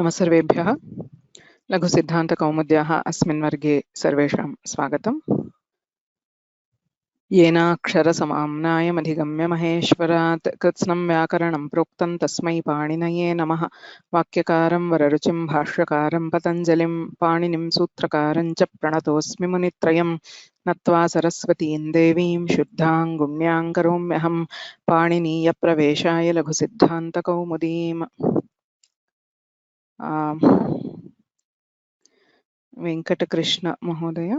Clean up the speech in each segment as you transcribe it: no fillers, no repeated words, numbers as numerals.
नमः सर्वेभ्यः। लघुसिद्धान्तकौमुद्याः अस्मिन् वर्गे सर्वेषां स्वागतम्। येनाक्षरसमाम्नायमधिगम्य महेश्वरात् कृत्स्नं व्याकरणं प्रोक्तं तस्मै पाणिनये नमः। वाक्यकारं वररुचिं भाष्यकारं पतञ्जलिं पाणिनिं सूत्रकारं च प्रणतोऽस्मि मुनित्रयं। नत्वा सरस्वतीं देवीं शुद्धां गुण्यां करोम्यहं पाणिनीयप्रवेशाय लघुसिद्धान्तकौमुदीम्। वेंकटकृष्ण महोदय।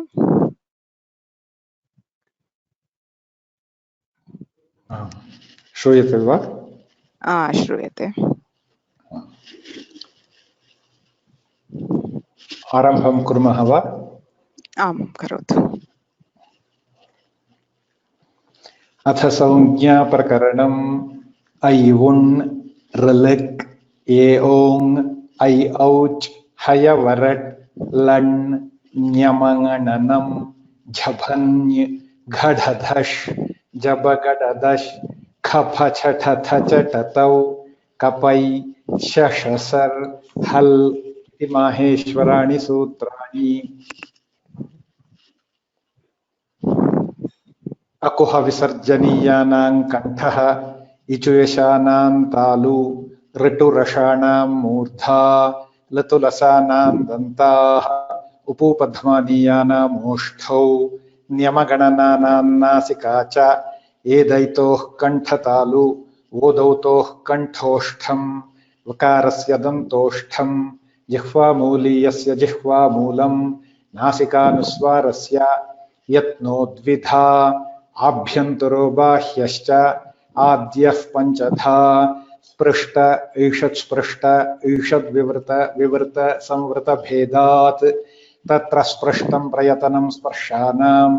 श्रूयते वा? श्रूयते। आरम्भं कुर्मः वा? आम्, करोतु। अथ संज्ञाप्रकरणम् ऐ उन् ऋलिक् एओङ् ऐ औच् हयवरट् लण् ञमङणनम् झभञ् घढधश् जबगडदश् खफछठथचटतौ कपै शशसर् हल् इति माहेश्वराणि सूत्राणि। अकुह विसर्जनीयानां कंठः इचुयशानां तालु ऋटुरषाणां मूर्धा लतुलसानां दन्ताः उपूपध्मानीयानाम् ओष्ठौ न्यमगणनानां नासिका च एदैतोः कंठतालु ओदौतोः कंठोष्ठं वकारस्य दन्तोष्ठं जिह्वामूलीयस्य जिह्वामूलं नासिकानुस्वारस्य यत्नोद्विधा आभ्यन्तरो बाह्यश्च आद्यः पंचधा स्पृष्ट ईषत् स्पृष्ट ईषद् विवृत विवृत संवृत भेदात् तत्र स्पृष्टं प्रयतनं स्पर्शानाम्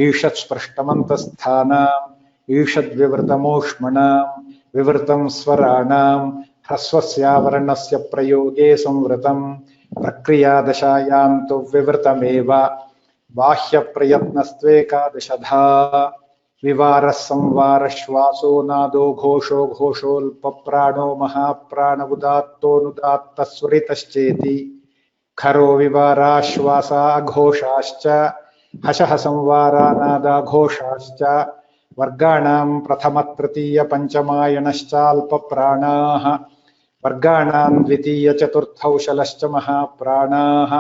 ईषत् स्पृष्टमन्तस्थानाम् ईषद् विवृतमूष्मणां विवृतं स्वराणां ह्रस्वस्यावरणस्य प्रयोगे संवृतं प्रक्रियादशायां तु विवृतमेव बाह्य प्रयत्नस्त्वेकादशधा विवारः संवारः श्वासो नादो घोषो घोषोऽल्पप्राणो महाप्राण उदात्तोऽनुदात्तः स्वरितश्चेति खरो विवारा श्वासा अघोषाश्च हशः संवारा नादा घोषाश्च वर्गाणां प्रथम तृतीय पंचमायणश्चाल्पप्राणाः वर्गाणां द्वितीय चतुर्थौशलश्च महाप्राणाः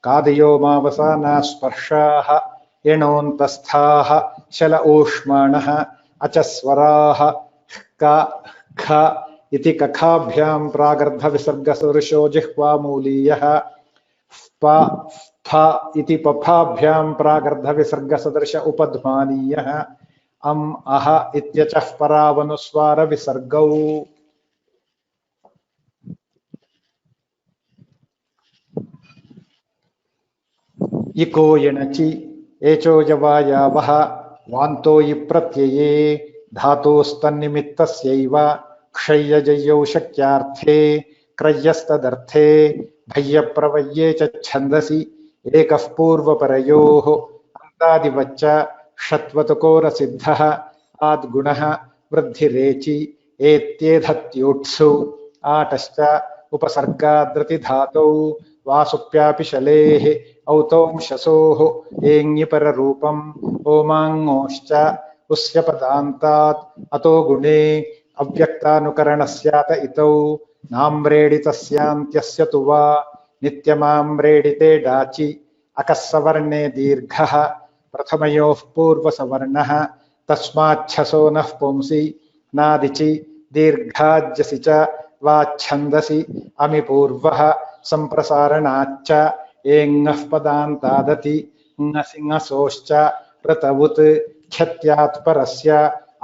कादयोमावसाना स्पर्शाः एणोन्तस्थाः शल ऊष्माणः अचस्वराः क ख इति कखाभ्यां प्रागर्धविसर्गसदृशो जिह्वामूलीयः फ फ इति पफाभ्यां प्रागर्धविसर्गसदृश उपध्मानीयः अम् अह इत्यचः परावनुस्वार विसर्गौ। इको यणचि एचो यवायावः वान्तो इ प्रत्यये धातोस्तन्निमित्तस्यैव क्षय्यजयौ शक्यार्थे क्रय्यस्तदर्थे भय्यप्रवय्ये च छन्दसि एकः पूर्वपरयोः अन्तादिवच्च षत्वतुकोरसिद्धः आद्गुणः वृद्धिरेचि एत्येधत्योत्सु आटश्च उपसर्गाद्रतिधातौ वासुप्यापि शलेः औतोंशसोः एङ्गिपररूपम् ओमाङ्गोश्च उस्य पदान्तात् अतो गुणे अव्यक्तानुकरणस्यात इतौ नाम्रेडितस्यान्त्यस्य तु वा नित्यमाम्रेडिते डाचि अकस्सवर्णे दीर्घः प्रथमयोः पूर्वसवर्णः तस्माच्छसो नः पुंसि नादिचि दीर्घाज्यसि च वाच्छन्दसि अमि पूर्वः संप्रसारणाच्च एङः पदान्तादति ङसिङसोश्च ऋतवुत् ख्यत्यात् परस्य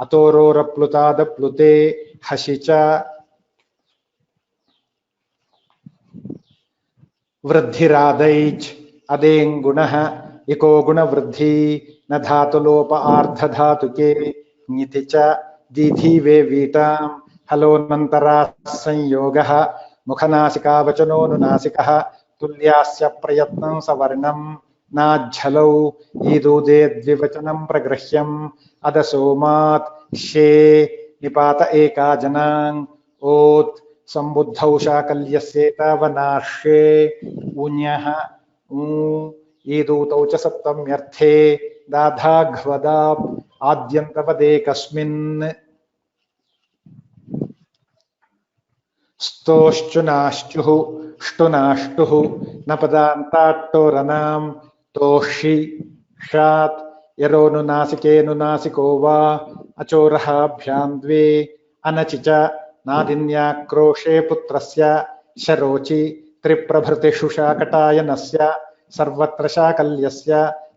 अतोरोरप्लुतादप्लुते हसि च वृद्धिरादैच् अदेङ्गुणः इको गुणवृद्धि न धातुलोप आर्धधातुके ङिति च दीधीवे वीतां हलोऽनन्तराः संयोगः मुखनासिकावचनोऽनुनासिकः तुल्यास्य प्रयत्नं सवर्णं नाज्झलौ ईदूदे द्विवचनं प्रगृह्यम् अदसोमात् शे निपात एका जनां ओत् सम्बुद्धौ शाकल्यस्येतावनार्ष्ये ऊञः ऊ ईदूतौ च सप्तम्यर्थे दाधाघ्वदाप् आद्यन्तपदेकस्मिन् स्तोश्चुनाश्चुः ष्टुनाष्टुः नपदान्ताट्टोरनां तोषि षात् यरोनुनासिकेनुनासिको वा अचोरहाभ्यां द्वे अनचि च नादिन्याक्रोशे पुत्रस्य शरोचि त्रिप्रभृतिषु शाकटायनस्य सर्वत्र शाकल्यस्य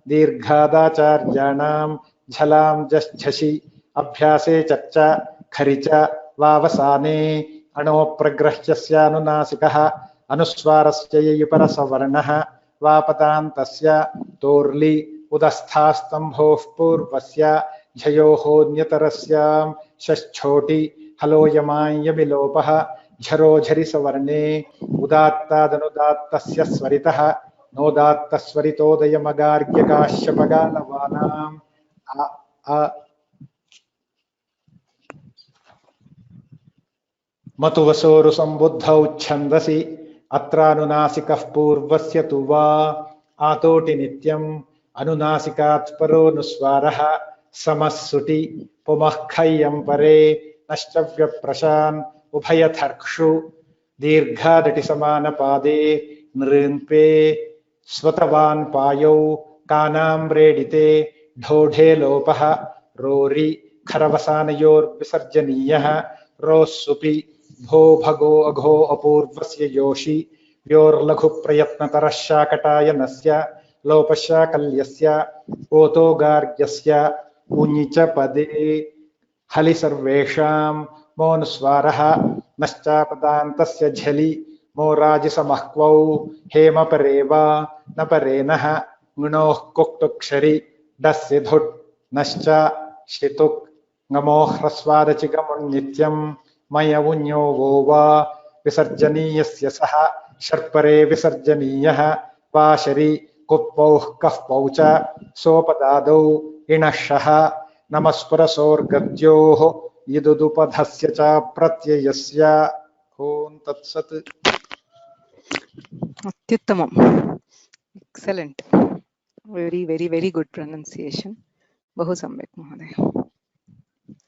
दीर्घादाचार्याणां झलां झषि अभ्यासे चर्च खरि च वावसाने अणोप्रग्रह्यस्यानुनासिकः अनुस्वारस्य ययुपरसवर्णः वापदान्तस्य तोर्लि उदस्थास्तम्भोः पूर्वस्य झयोः षच्छोटि हलोयमायमिलोपः झरोझरि सवर्णे उदात्तादनुदात्तस्य स्वरितः नोदात्तस्वरितोदयमगार्ग्यकाश्यपगानवानाम् मतुवसोरुसम्बुद्धौ छन्दसि अत्रानुनासिकः पूर्वस्य तु वा आतोटि नित्यम् अनुनासिकात् परोऽनुस्वारः समः सुटि पुमः खय्यं परे नश्चव्यप्रशान् उभयथर्क्षु दीर्घादटिसमानपादे नृन्पे स्वतवान् पायौ कानाम्रेडिते ढोढे लोपः रोरि खरवसानयोर्विसर्जनीयः रोस्सुपि भो भगो अघो अपूर्वस्य योषि व्योर्लघुप्रयत्नतरः शाकटायनस्य लोपशाकल्यस्य ओतोगार्ग्यस्य ऊञि च पदे हलि सर्वेषां मोनुस्वारः नश्चापदान्तस्य झलि मोराजिसमह्क्वौ हेमपरे वा न परेनः ङुणोः कुक्तुक्षरि डस्य धुट् नश्च शितुक् ngamo ह्रस्वादचिगमुन्नित्यं मय उञ्यो वो वा विसर्जनीयस्य सः शर्परे विसर्जनीयः वाशरि कुप्पौः कहपौ च सोपदादौ इणः नमस्परसोर्गद्योः यदुदुपधस्य च प्रत्ययस्य ओं तत्सत्। अत्युत्तमम्, एक्सेलेंट, वेरी वेरी वेरी गुड प्रोनंसिएशन, बहु सम्यक् महोदय।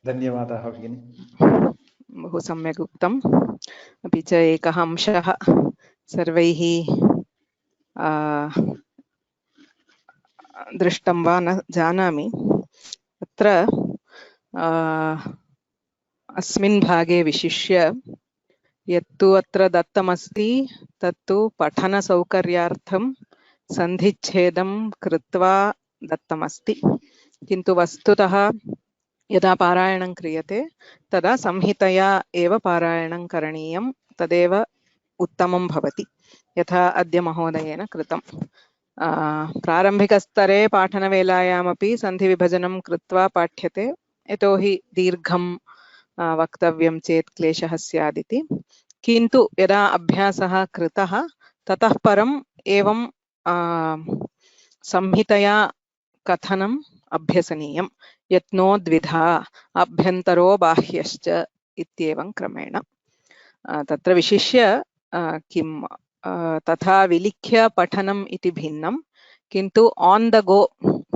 धन्यवादः भगिनी। बहु सम्यक् उक्तम्। अपि च एकः अंशः सर्वैः दृष्टं वा न जानामि, अत्र अस्मिन् भागे विशिष्य यत्तु अत्र दत्तमस्ति तत्तु पठनसौकर्यार्थं सन्धिच्छेदं कृत्वा दत्तमस्ति, किन्तु वस्तुतः यदा पारायणं क्रियते तदा संहितया एव पारायणं करणीयं, तदेव उत्तमं भवति, यथा अद्य महोदयेन कृतं। प्रारम्भिकस्तरे पाठनवेलायामपि सन्धिविभजनं कृत्वा पाठ्यते, यतोहि दीर्घं वक्तव्यं चेत् क्लेशः स्यादिति, किन्तु यदा अभ्यासः कृतः ततः परम् एवं संहितया कथनम् अभ्यसनीयं, यत्नो द्विधा अभ्यन्तरो बाह्यश्च इत्येवं क्रमेण। तत्र विशिष्य किं तथा विलिख्य पठनम् इति भिन्नं, किन्तु ऑन द गो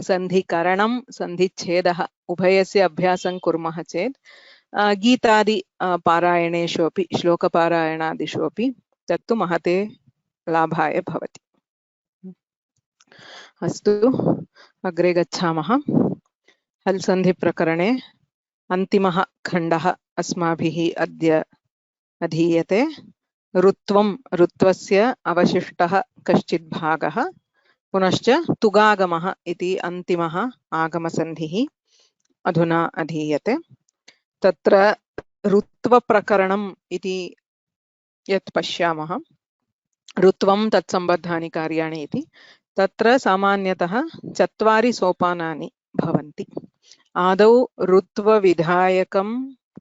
सन्धिकरणं सन्धिच्छेदः उभयस्य अभ्यासं कुर्मः चेत् गीतादि पारायणेषु अपि श्लोकपारायणादिषु अपि तत्तु महते लाभाय भवति। अस्तु, अग्रे गच्छामः। हल् सन्धि प्रकरणे अन्तिमः खण्डः अस्माभिः अद्य अधीयते। ऋत्वं, ऋत्वस्य अवशिष्टः कश्चित् भागः, पुनश्च तुगागमः इति अन्तिमः आगमसन्धिः अधुना अधीयते। तत्र ऋत्वप्रकरणम् इति यत् पश्यामः, ऋत्वं तत्सम्बद्धानि कार्याणि इति, तत्र सामान्यतः 4 सोपानानि भवन्ति। आदौ ऋत्वविधायकं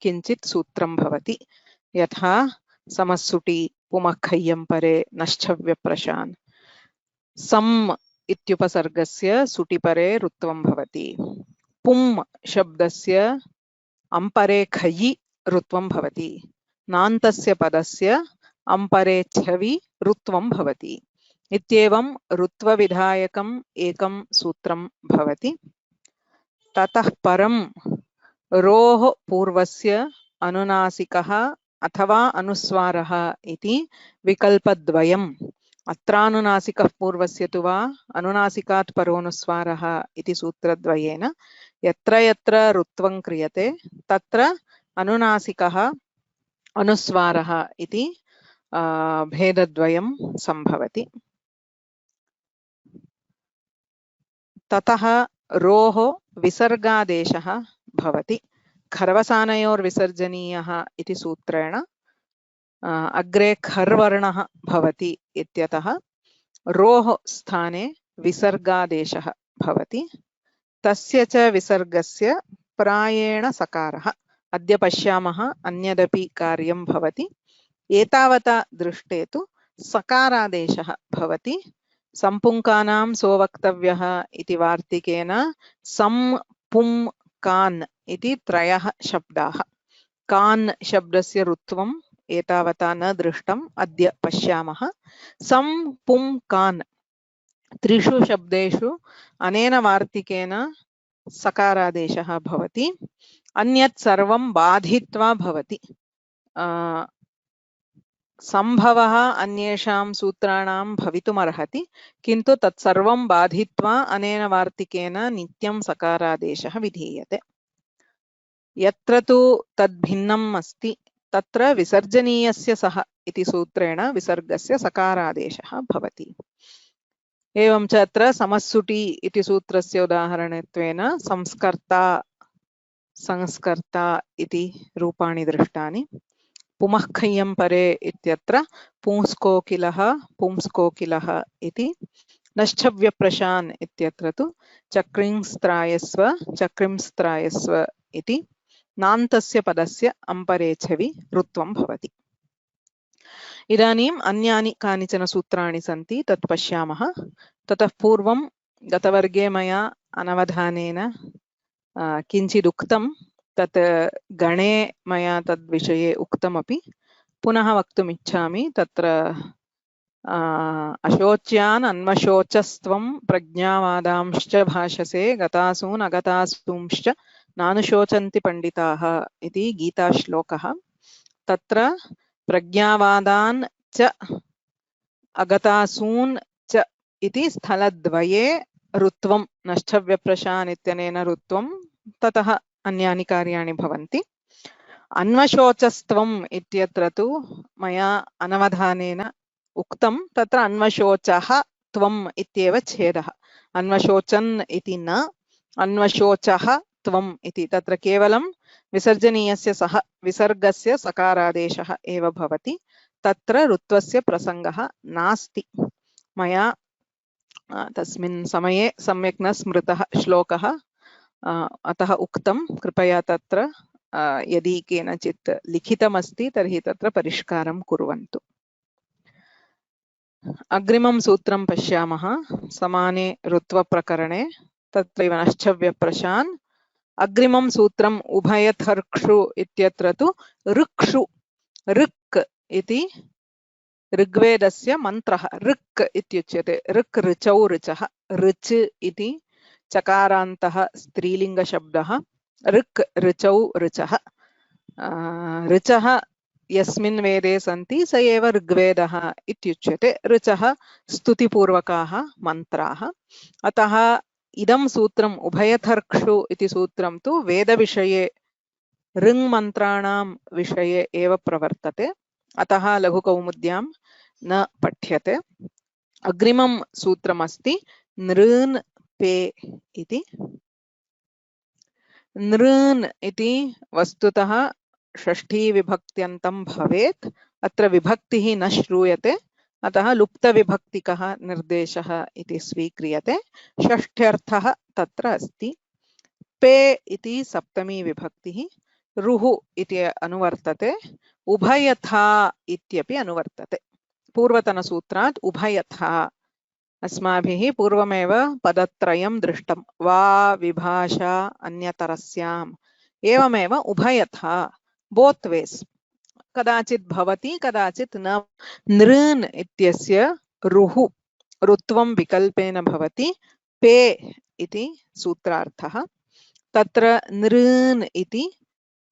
किञ्चित् सूत्रं भवति, यथा समस्सुटि, पुमःखय्यं परे, नश्चव्यप्रशान्। सम् इत्युपसर्गस्य सुटिपरे ऋत्वं भवति। पुम् शब्दस्य अम्परे खयि ऋत्वं भवति। नान्तस्य पदस्य अम्परे छवि रुत्वं भवति। इत्येवं रुत्वविधायकम् एकं सूत्रं भवति। ततः परं रोः पूर्वस्य अनुनासिकः अथवा अनुस्वारः इति विकल्पद्वयम्। अत्रानुनासिकः पूर्वस्य तु वा अनुनासिकात् परोनुस्वारः इति सूत्रद्वयेन यत्र यत्र रुत्वं क्रियते तत्र अनुनासिकः अनुस्वारः इति भेदद्वयं सम्भवति। ततः रोः विसर्गादेशः भवति। खर्वसानयोर्विसर्जनीयः इति सूत्रेण अग्रे खर्वर्णः भवति इत्यतः रोः स्थाने विसर्गादेशः भवति। तस्य च विसर्गस्य प्रायेण सकारः। अद्य पश्यामः अन्यदपि कार्यं भवति। एतावता दृष्टे तु सकारादेशः भवति। संपुङ्कानां सोवक्तव्यः इति वार्तिकेन सं पुं कान् इति त्रयः शब्दाः। कान् शब्दस्य रुत्वम् एतावता न दृष्टम्, अद्य पश्यामः। सं पुं कान् त्रिषु शब्देषु अनेन वार्तिकेन सकारादेशः भवति। अन्यत् सर्वं बाधित्वा भवति। संभवः अन्येषां सूत्राणां भवितुमर्हति, किन्तु तत्सर्वं बाधित्वा अनेन वार्तिकेन नित्यं सकारादेशः विधीयते। यत्र तु तद्भिन्नम् अस्ति तत्र विसर्जनीयस्य सः इति सूत्रेण विसर्गस्य सकारादेशः भवति। एवं च अत्र समस्सुटी इति सूत्रस्य उदाहरणत्वेन संस्कर्ता संस्कर्ता इति रूपाणि दृष्टानि। पुमः खय्यं परे इत्यत्र पुंस्कोकिलः पुंस्कोकिलः इति। नश्चव्यप्रशान् इत्यत्र तु चक्रिंस्त्रायस्व चक्रिंस्त्रायस्व इति। नान्तस्य पदस्य अम्परे छवि रुत्वं भवति। इदानीम् अन्यानि कानिचन सूत्राणि सन्ति, तत् पश्यामः। ततः पूर्वं गतवर्गे मया अनवधानेन किञ्चिदुक्तं, तत् गणे मया तद्विषये उक्तमपि पुनः वक्तुम् इच्छामि। तत्र अशोच्यान् अन्वशोचस्त्वं प्रज्ञावादांश्च भाषसे गतासून् अगतासूंश्च नानुशोचन्ति पण्डिताः इति गीताश्लोकः। तत्र प्रज्ञावादान् च अगतासून् च इति स्थलद्वये रुत्वं नश्चव्यप्रशान् इत्यनेन रुत्वं, ततः अन्यानि कार्याणि भवन्ति। अन्वशोचस्त्वम् इत्यत्र तु मया अनवधानेन उक्तं, तत्र अन्वशोचः त्वम् इत्येव छेदः। अन्वशोचन् इति न, अन्वशोचः त्वम् इति। तत्र केवलं विसर्जनीयस्य सः विसर्गस्य सकारादेशः एव भवति। तत्र रुत्वस्य प्रसङ्गः नास्ति। मया तस्मिन् समये सम्यक् न स्मृतः श्लोकः, अतः उक्तं। कृपया तत्र यदि केनचित् लिखितमस्ति तर्हि तत्र परिष्कारं कुर्वन्तु। अग्रिमं सूत्रं पश्यामः समाने ऋत्वप्रकरणे। तत्रैव नश्चव्यप्रशान्। अग्रिमं सूत्रम् उभयथर्क्षु इत्यत्र तु ऋक्षु। ऋक् इति ऋग्वेदस्य मन्त्रः। ऋक् इत्युच्यते। ऋक् ऋचौ ऋचः। ऋच् इति चकारान्तः स्त्रीलिङ्गशब्दः। ऋक् ऋचौ ऋचः। ऋचः यस्मिन् वेदे सन्ति स एव ऋग्वेदः इत्युच्यते। ऋचः स्तुतिपूर्वकाः मन्त्राः। अतः इदं सूत्रम् उभयथर्क्षु इति सूत्रं तु वेदविषये ऋङ्मन्त्राणां विषये एव प्रवर्तते, अतः लघुकौमुद्यां न पठ्यते। अग्रिमं सूत्रमस्ति नृन् पे इति। नृन् इति वस्तुतः षष्ठी विभक्त्यन्तं भवेत्। अत्र विभक्तिः न श्रूयते, अतः लुप्तविभक्तिकः निर्देशः इति स्वीक्रियते। षष्ठ्यर्थः तत्र अस्ति। पे इति सप्तमी विभक्तिः। रुः इति अनुवर्तते। उभयथा इत्यपि अनुवर्तते। पूर्वतनसूत्रात् उभयथा अस्माभिः पूर्वमेव पदत्रयं दृष्टं। वा विभाषा अन्यतरस्याम्, एवमेव उभयथा बोत् वेस् कदाचित् भवति कदाचित् न। नृन् इत्यस्य ऋत्वं विकल्पेन भवति पे इति सूत्रार्थः। तत्र नृन् इति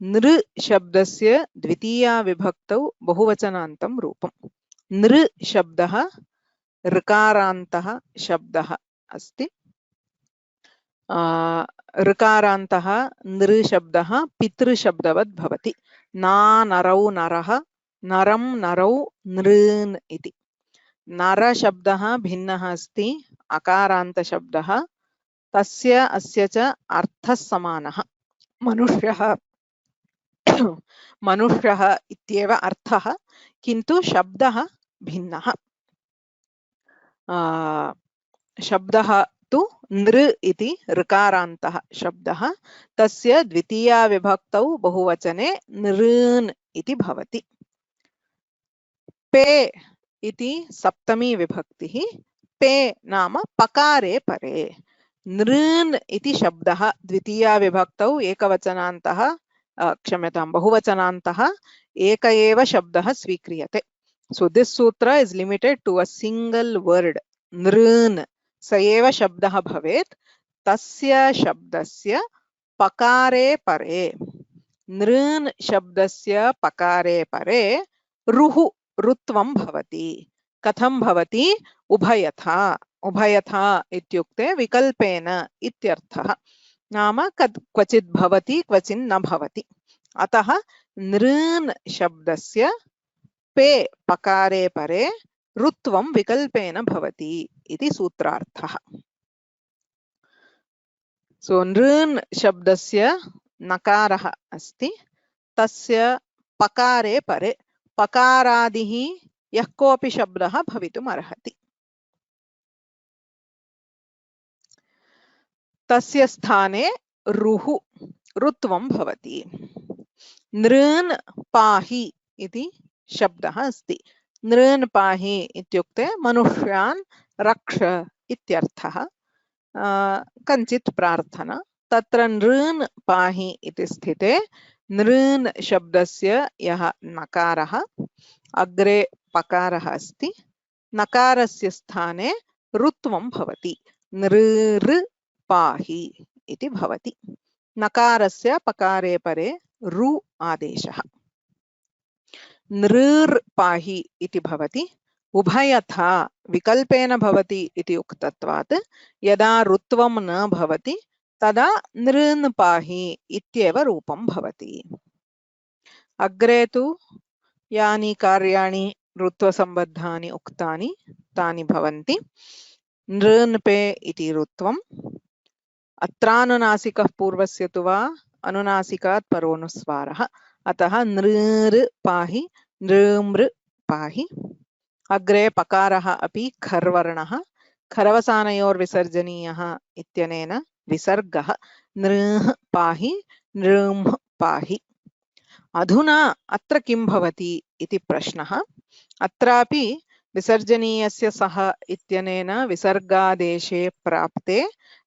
नृ शब्दस्य द्वितीया विभक्तौ बहुवचनान्तं रूपम्। नृ शब्दः ऋकारान्तः शब्दः अस्ति। ऋकारान्तः नृ शब्दः पितृशब्दवत् भवति। नरौ नरः, नरं नरौ नृन् इति। नर शब्दः भिन्नः अस्ति, अकारान्तशब्दः। तस्य अस्य च अर्थः समानः। मनुष्यः इत्येव अर्थः, किन्तु शब्दः भिन्नः। शब्दः तु नृ इति ऋकारान्तः शब्दः, तस्य द्वितीया विभक्तौ बहुवचने नृन् इति भवति। पे इति सप्तमी विभक्तिः। पे नाम पकारे परे। नृन् इति शब्दः द्वितीया विभक्तौ एकवचनान्तः क्षम्यतां बहुवचनान्तः एक एव शब्दः स्वीक्रियते। So this sutra is limited to a single word, नृन्। स एव शब्दः भवेत्, तस्य शब्दस्य पकारे परे। नृन् शब्दस्य पकारे परे ऋत्वं भवति। कथं भवति? उभयथा। उभयथा इत्युक्ते विकल्पेन इत्यर्थः। नाम क्वचित् भवति क्वचिन् न भवति। अतः नृन् शब्दस्य पे पकारे परे ऋत्वं विकल्पेन भवति इति सूत्रार्थः। सो नृन् शब्दस्य नकारः अस्ति, तस्य पकारे परे पकारादिः यः कोऽपि शब्दः भवितुम् अर्हति। तस्य स्थाने ऋत्वं भवति। नृन् पाहि इति शब्दः अस्ति। नृन् पाहि इत्युक्ते मनुष्यान् रक्ष इत्यर्थः। कञ्चित् प्रार्थना। तत्र नृन् पाहि इति स्थिते नृन् शब्दस्य यः नकारः अग्रे पकारः अस्ति, नकारस्य स्थाने ऋत्वं भवति। नृ पाहि इति भवति। नकारस्य पकारे परे ऋ आदेशः। नृर् पाहि इति भवति। उभयथा विकल्पेन भवति इति उक्तत्वात् यदा ऋत्वं न भवति तदा नृन् पाहि इत्येव रूपं भवति। अग्रे तु यानि कार्याणि ऋत्वसम्बद्धानि उक्तानि तानि भवन्ति। नृन् पे इति ऋत्वम्। अत्रानुनासिकः पूर्वस्य तु वा अनुनासिकात् परोनुस्वारः, अतः नृर् पाहि नृमृ पाहि। अग्रे पकारः अपि खर्वर्णः, खरवसानयोर्विसर्जनीयः इत्यनेन विसर्गः। नृः पाहि नृम्ः पाहि। अधुना अत्र किं भवति इति प्रश्नः। अत्रापि विसर्जनीयस्य सः इत्यनेन विसर्गादेशे प्राप्ते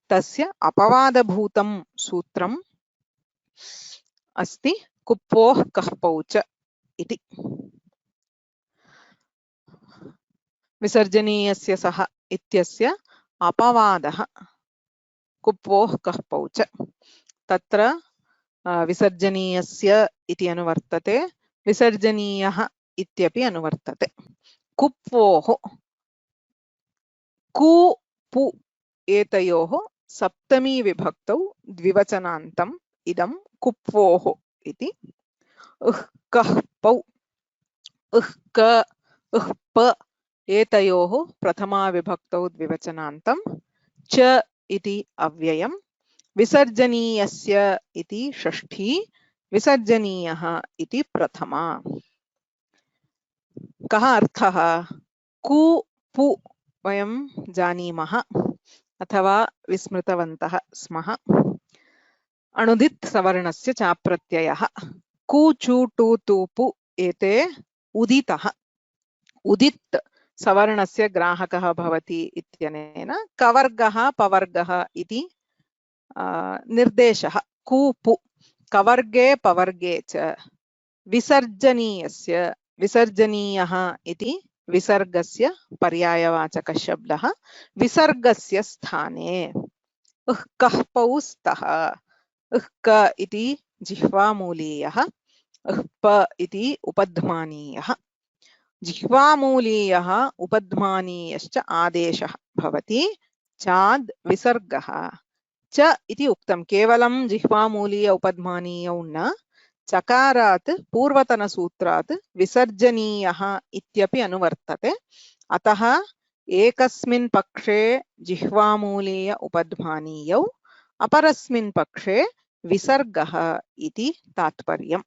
तस्य अपवादभूतं सूत्रम् अस्ति कुप्वोः कः पौच इति। विसर्जनीयस्य सः इत्यस्य अपवादः कुप्वोः कः पौच। तत्र विसर्जनीयस्य इति अनुवर्तते, विसर्जनीयः इत्यपि अनुवर्तते। कुप्वोः कु पु एतयोः सप्तमी विभक्तौ द्विवचनान्तम् इदं कुप्वोः इति। कः पौ क प एतयोः प्रथमा विभक्तौ द्विवचनान्तं च इति अव्ययम्। विसर्जनीयस्य इति षष्ठी, विसर्जनीयः इति प्रथमा। कः अर्थः? कु पु वयं जानीमः अथवा विस्मृतवन्तः स्मः। अणुदित् सवर्णस्य चाप्रत्ययः। कु चु टु तु पु एते उदितः। उदित् सवर्णस्य ग्राहकः भवति इत्यनेन कवर्गः पवर्गः इति निर्देशः। कूपु कवर्गे पवर्गे च विसर्जनीयस्य विसर्जनीयः इति विसर्गस्य पर्यायवाचकशब्दः विसर्गस्य स्थाने कः पौ स्तः क इति जिह्वामूलीयः प इति उपध्मानीयः जिह्वामूलीयः उपध्मानीयश्च आदेशः भवति चाद् विसर्गः च इति उक्तं केवलं जिह्वामूलीय उपध्मानीयौ न चकारात् पूर्वतनसूत्रात् विसर्जनीयः इत्यपि अनुवर्तते अतः एकस्मिन् पक्षे जिह्वामूलीय उपध्मानीयौ अपरस्मिन् पक्षे विसर्गः इति तात्पर्यम्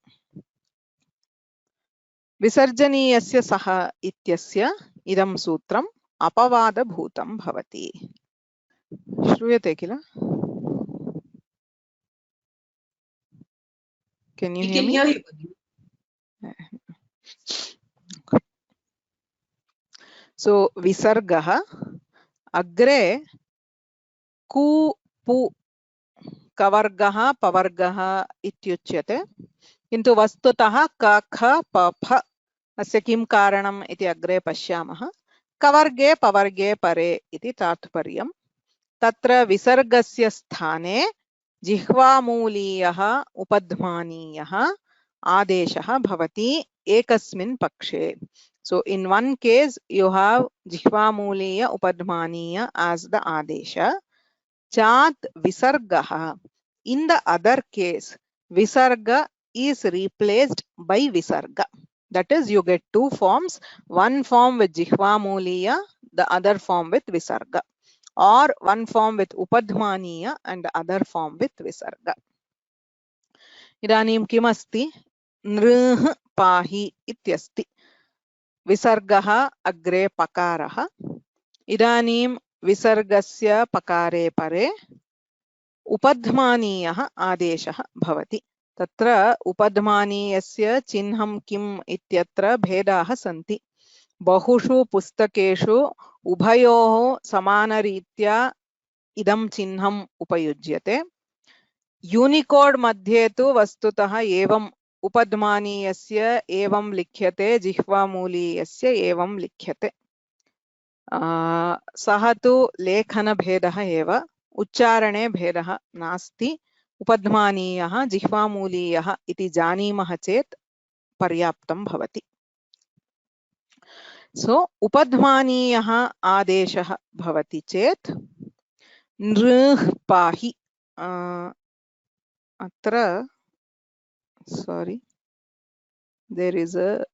विसर्जनीयस्य सः इत्यस्य इदं सूत्रम् अपवादभूतं भवति श्रूयते किल Can you hear me? So visargah agre ku pu kavargah pavargah ityuच्यते किन्तु वस्तुतः क ख प फ अस्य किं कारणम् इति अग्रे पश्यामः कवर्गे पवर्गे परे इति तात्पर्यम् तत्र विसर्गस्य स्थाने जिह्वामूलीयः उपध्मानीयः आदेशः भवति एकस्मिन् पक्षे so in one case you have jihvamuliya upadhmaniya as the adesha chat visargah in the other case visarga is replaced by visarga that is you get two forms one form with jihvamuliya the other form with visarga or one form with upadhmaniya and the other form with visarga इदानीं किमस्ति नृः पाहि इत्यस्ति विसर्गः अग्रे पकारः इदानीं विसर्गस्य पकारे परे उपध्मानीयः आदेशः भवति तत्र उपध्मानीयस्य चिह्नं किम् इत्यत्र भेदाः सन्ति बहुषु पुस्तकेषु उभयोः समानरीत्या इदं चिह्नम् उपयुज्यते यूनिकोड मध्ये तु वस्तुतः एवं उपध्मानीयस्य एवं लिख्यते जिह्वामूलीयस्य एवं लिख्यते सः तु लेखनभेदः एव उच्चारणे भेदः नास्ति उपध्मानीयः जिह्वामूलीयः इति जानीमः चेत् पर्याप्तं भवति सो उपध्मानीयः आदेशः भवति चेत् नृः पाहि अत्र sorry there is a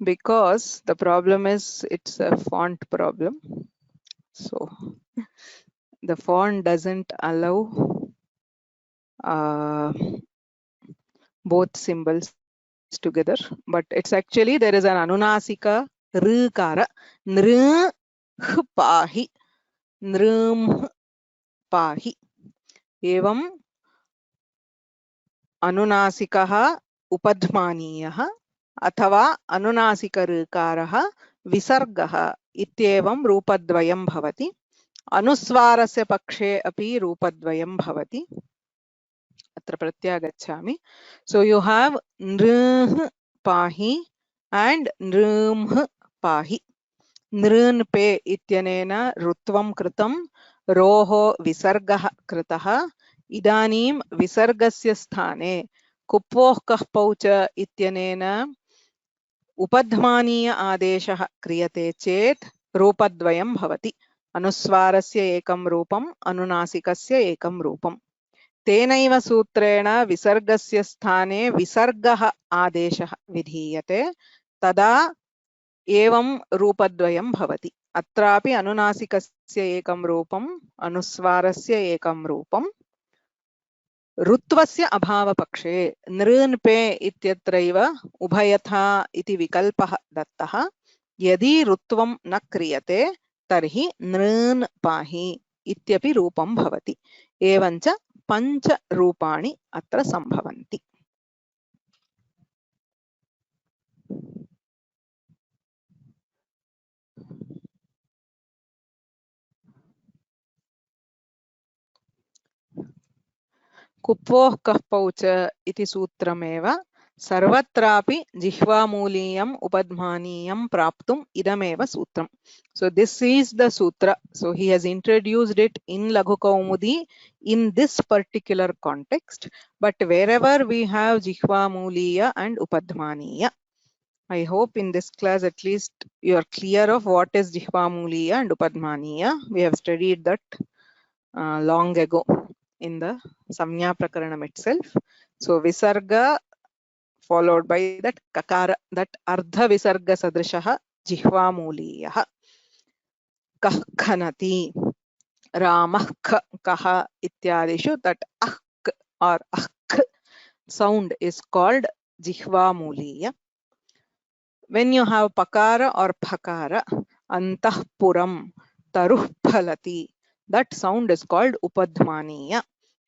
because the problem is it's a font problem so the font doesn't allow both symbols together but it's actually there is an anunasika rikara nr pahi nrum pahi evam अनुनासिकः उपध्मानीयः अथवा अनुनासिकऋकारः विसर्गः इत्येवं रूपद्वयं भवति अनुस्वारस्य पक्षे अपि रूपद्वयं भवति अत्र प्रत्यागच्छामि so you have नृः पाहि and नृम्ः पाहि नृन् पे इत्यनेन ऋत्वं कृतं रोः विसर्गः कृतः इदानीं विसर्गस्य स्थाने कुप्वोः कः पौ च इत्यनेन उपध्मानीय आदेशः क्रियते चेत् रूपद्वयं भवति अनुस्वारस्य एकं रूपम् अनुनासिकस्य एकं रूपम् तेनैव सूत्रेण विसर्गस्य स्थाने विसर्गः आदेशः विधीयते तदा एवं रूपद्वयं भवति अत्रापि अनुनासिकस्य एकं रूपम् अनुस्वारस्य एकं रूपम् ऋत्वस्य अभावपक्षे नृन् पे इत्यत्रैव उभयथा इति विकल्पः दत्तः यदि ऋत्वं न क्रियते तर्हि नृन् पाहि इत्यपि रूपं भवति एवञ्च पञ्च रूपाणि अत्र सम्भवन्ति कुप्वोः कः पौच इति सूत्रमेव सर्वत्रापि जिह्वामूलीयम् उपध्मानीयं प्राप्तुम् इदमेव सूत्रम्. So this is the sutra. So he has introduced it in Laghu Kaumudi in this particular context, but wherever we have Jihvamuliya and Upadhmaniya, I hope in this class at least you are clear of what is Jihvamuliya and Upadhmaniya. We have studied that long ago in the Samnya Prakaranam itself. So Visarga followed by that Kakara, that Ardha Visarga Sadrishaha Jihvamuliyaha. Kah khanati, Ramah kaha ityadishu, that ak or ak sound is called Jihvamuliya. When you have pakara or phakara, antahpuram, taruh phalati, that sound is called upadhmaniya.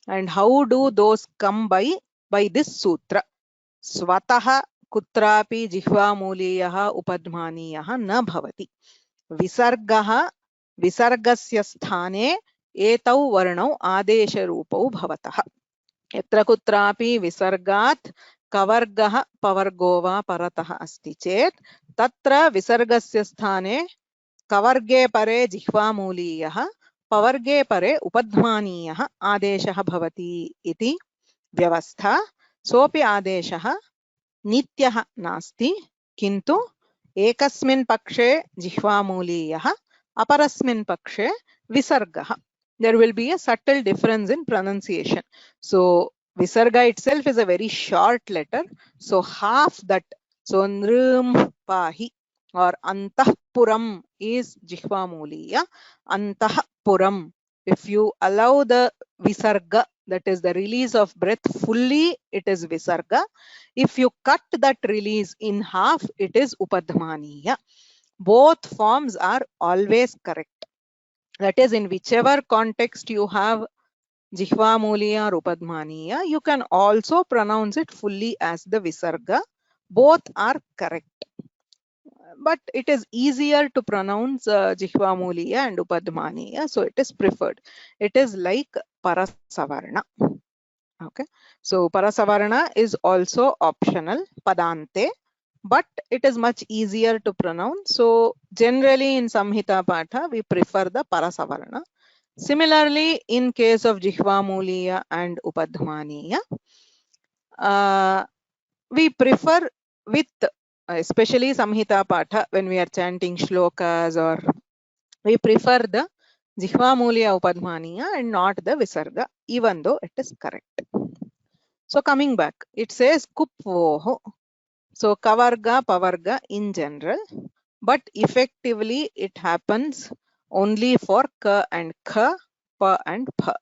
And how do those come by? By this sutra. Swataha kutrapi jihvamuliyaha upadhmaniyaha na bhavati. Visargaha visargasya sthane etau varnau adesha rupau bhavatah. Yatra kutrapi visargat kavargah pavargo va paratah asti chet tatra visargasya sthane kavarge pare jihvamuliyah pavarge pare upadhmaniyah adeshah bhavati iti vyavastha. Sopi adeshah nityah nasti kintu ekasmin pakshe jihvamuliyah aparasmin pakshe visargah. There will be a subtle difference in pronunciation. So Visarga itself is a very short letter. So half that, so Nrum Pahi or Antahpuram is Jihvamuliya. Antahpuram, if you allow the Visarga, that is the release of breath fully, it is Visarga. If you cut that release in half, it is Upadhmaniya. Both forms are always correct. That is, in whichever context you have Jihvamuliya or Upadhmaniya, you can also pronounce it fully as the Visarga. Both are correct. But it is easier to pronounce Jihvamuliya and Upadhmaniya, so it is preferred. It is like Parasavarna. Okay, so Parasavarna is also optional, Padante, but it is much easier to pronounce. So generally in Samhita Patha, we prefer the Parasavarna. Similarly, in case of Jihvamuliya and Upadhmaniya, we prefer with, especially Samhita Patha, when we are chanting shlokas, or we prefer the Jihvamuliya Upadhmaniya and not the Visarga, even though it is correct. So coming back, it says Kupvoho. So Kavarga, Pavarga in general, but effectively it happens only for Ka and Kha, Pa and Pa.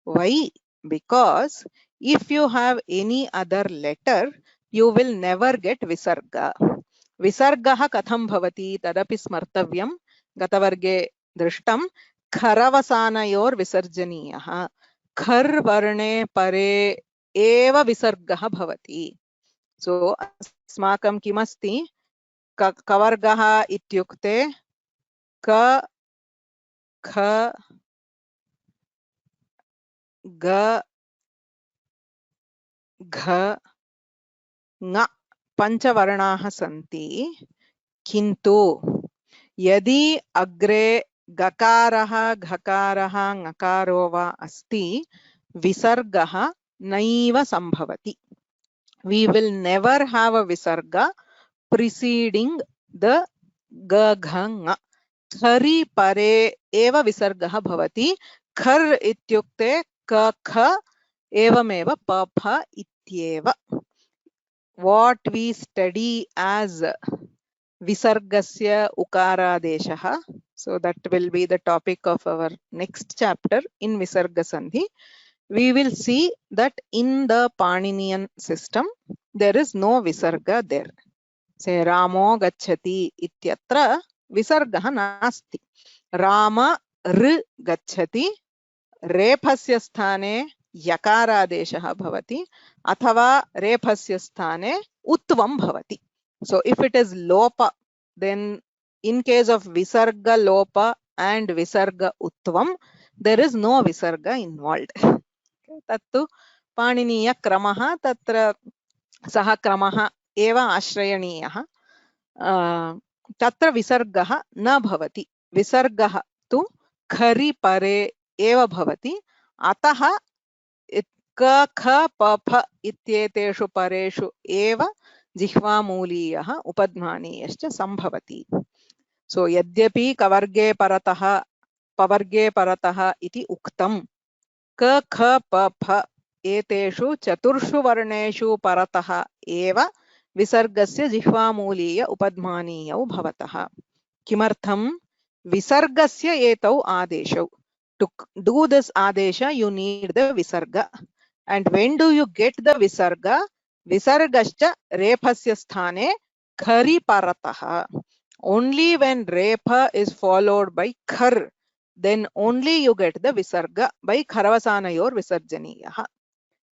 Why? Because if you have any other letter, you will never get Visarga. Visargaha katham bhavati tadapi smartavyam gatavarge drishtam kharavasanayor visarjaniyaha. Khar varne pare eva visargaha bhavati. So अस्माकं किमस्ति कवर्गः इत्युक्ते क ख ग घ ङ पञ्चवर्णाः सन्ति, किन्तु यदि अग्रे गकारः घकारः ङकारो वा अस्ति, विसर्गः नैव सम्भवति. We will never have a visarga preceding the ga gha nga. Khari pare eva visargaha bhavati. Khar ityukte ka kha evameva pa pha ityeva. What we study as visargasya ukaradeshaha, so that will be the topic of our next chapter in Visarga Sandhi. We will see that in the Paninian system, there is no visarga there. Say Ramo gacchati ityatra visargaha nasti. Rama r gacchati rephasya sthane yakaradeshaha bhavati athava rephasya sthane utvam bhavati. So if it is lopa, then in case of visarga lopa and visarga utvam, there is no visarga involved. Tattu पाणिनीयक्रमः तत्र सः क्रमः एव आश्रयणीयः तत्र विसर्गः न भवति विसर्गः तु खरि परे एव भवति अतः क ख प फ इत्येतेषु परेषु एव जिह्वामूलीयः उपध्मानीयश्च सम्भवति सो यद्यपि कवर्गे परतः पवर्गे परतः इति उक्तं क ख प फ एतेषु चतुर्षु वर्णेषु परतः एव विसर्गस्य जिह्वामूलीय उपध्मानीयौ भवतः किमर्थं विसर्गस्य एतौ आदेशौ to do this adesha you need the visarga and when do you get the visarga visargascha rephasya sthane khari paratah only when repha is followed by khar then only you get the visarga by kharavasanayor visarjaniyah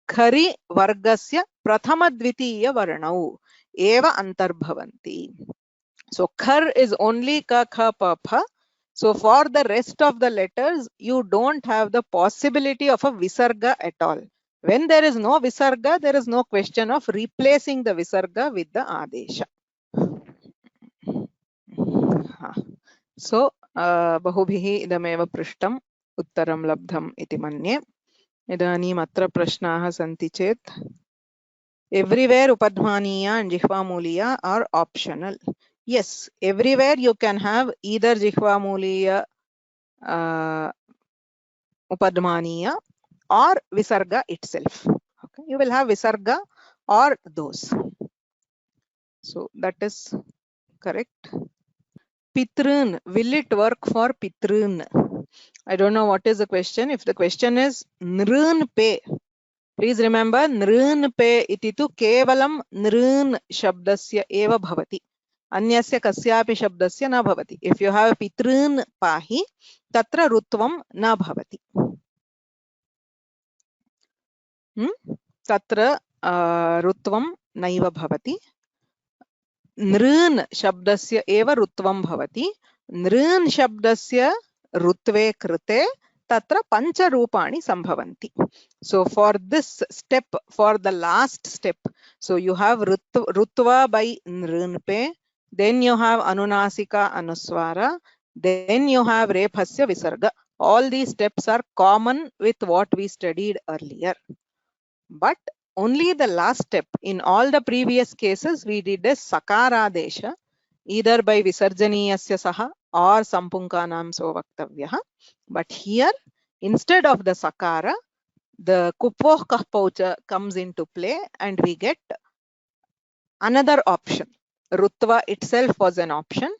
khari vargasya prathama dvitiya varnau eva antarbhavanti so khar is only ka kha pa pha so for the rest of the letters you don't have the possibility of a visarga at all when there is no visarga there is no question of replacing the visarga with the adesha so bahubhiः idameva prishtam uttaram labdham iti manye इदानीम् अत्र प्रश्नाः सन्ति चेत् everywhere upadhmaniya and jihvamuliya are optional yes everywhere you can have either jihvamuliya upadhmaniya or visarga itself okay you will have visarga or those so that is correct pitrun will it work for pitrun I don't know what is the question if the question is nrun pe please remember nrun pe iti tu kevalam nrun shabdasya eva bhavati अन्यस्य कस्यापि शब्दस्य न भवति if you have पितॄन् पाहि तत्र रुत्वं न भवति तत्र रुत्वं नैव भवति नृन् शब्दस्य एव रुत्वं भवति नृन् शब्दस्य रुत्वे कृते तत्र पञ्चरूपाणि सम्भवन्ति so for this step for the last step so you have rutva by nrun pe then you have anunasika anuswara then you have rephasya visarga all these steps are common with what we studied earlier but only the last step in all the previous cases we did a sakaradesha either by visarjaniyasya saha or sampunkanam so vaktavyah but here instead of the sakara the kupoh kahpaucha comes into play and we get another option rutva itself was an option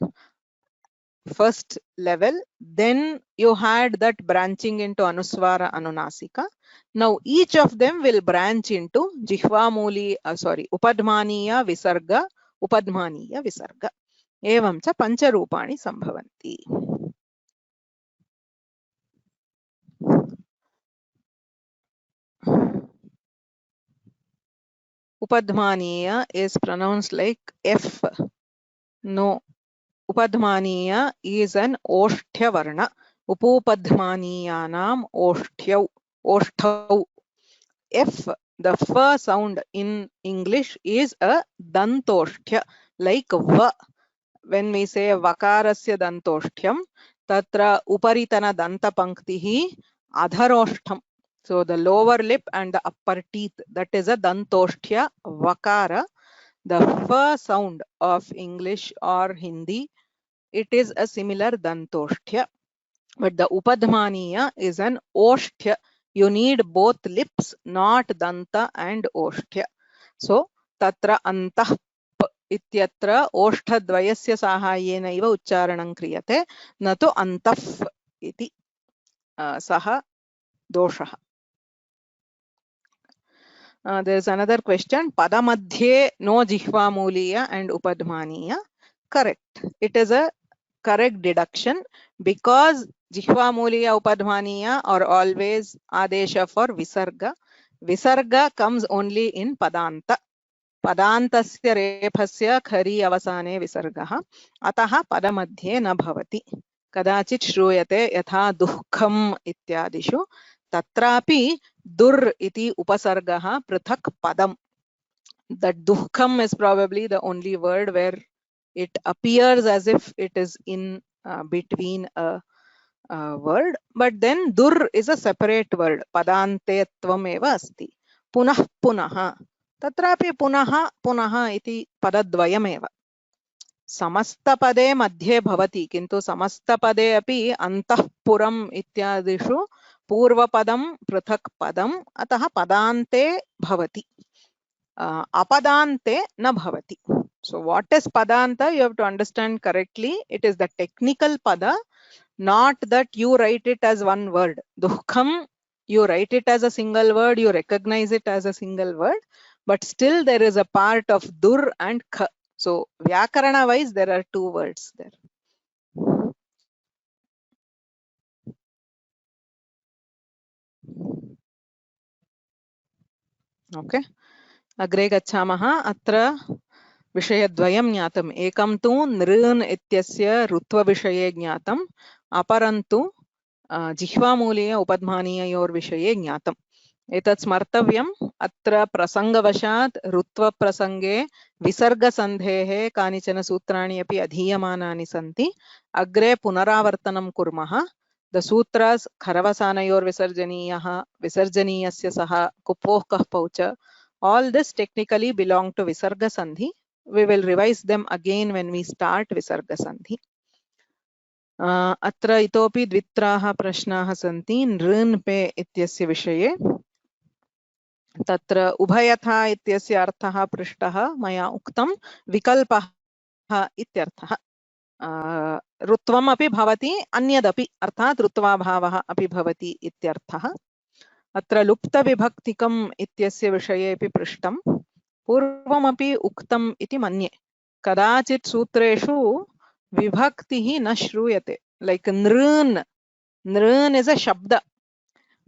first level then you had that branching into anuswara anunasika now each of them will branch into jihvamuli upadhmaniya visarga upadhmaniya visarga evam cha pancharupani sambhavanti upadhmaniya is pronounced like f no upadhmaniya is an osthya varna upopadhmaniyanam oshthyau f the f sound in English is a dantosthya like v when we say vakarasya dantoshthyam tatra uparitana danta panktihi adharostham so the lower lip and the upper teeth that is a dantosthya vakara the f sound of English or Hindi it is a similar dantosthya but the upadhmaniya is an osthya you need both lips not danta and osthya so tatra antah इत्यत्र ओष्ठद्वयस्य साहाय्येन इव उच्चारणं क्रियते न तु अन्तः इति सः दोषः there is another question padamadhye no jihvamuliya and upadhmaniya correct it is a correct deduction because jihvamuliya upadhmaniya are always adesha for visarga visarga comes only in padanta पदान्तस्य रेफस्य खरी अवसाने विसर्गः अतः पदमध्ये न भवति कदाचित् श्रूयते यथा दुःखम् इत्यादिषु तत्रापि दुर् इति उपसर्गः पृथक् पदम्. That dukham is probably the only word where it appears as if it is in between a word, but then dur is a separate word. Padante tvam eva asti. Punah punah. Tatrapi punah punah iti padadvayam eva. समस्तपदे मध्ये भवति, किन्तु समस्तपदे अपि अन्तःपुरम् इत्यादिषु पूर्वपदं पृथक् पदम्, अतः पदान्ते भवति, apadante na bhavati. So what is padanta? You have to understand correctly. It is the technical pada, not that you write it as one word. Dukham, you write it as a single word, you recognize it as a single word, but still there is a part of dur and kha. So vyakarana wise there are two words there. Okay. अग्रे गच्छामः. अत्र विषयद्वयं ज्ञातम्. एकं तु नृन् इत्यस्य ऋत्वविषये ज्ञातम्, अपरं तु जिह्वामूलीय उपध्मानीययोर्विषये ज्ञातम्. एतत् स्मर्तव्यम्. अत्र प्रसङ्गवशात् ऋत्वप्रसङ्गे विसर्गसन्धेः कानिचन सूत्राणि अपि अधीयमानानि सन्ति. अग्रे पुनरावर्तनं कुर्मः. The sutras खरवसानयोर्विसर्जनीयः, विसर्जनीयस्य सः, कुपोः कः पौच, all this technically belong to Visarga Sandhi. We will revise them again when we start Visarga Sandhi. अत्र इतोपि द्वित्राः प्रश्नाः सन्ति. नृन् पे इत्यस्य विषये. तत्र उभयथा इत्यस्य अर्थः पृष्टः, मया उक्तं विकल्पः इत्यर्थः. ऋत्वम् अपि भवति, अन्यदपि, अर्थात् ऋत्वाभावः अपि भवति इत्यर्थः. अत्र लुप्तविभक्तिकम् इत्यस्य विषये अपि पृष्टं. पूर्वमपि उक्तम् इति मन्ये. कदाचित् सूत्रेषु विभक्तिः न श्रूयते. Like नृन्, नृन् is a shabda,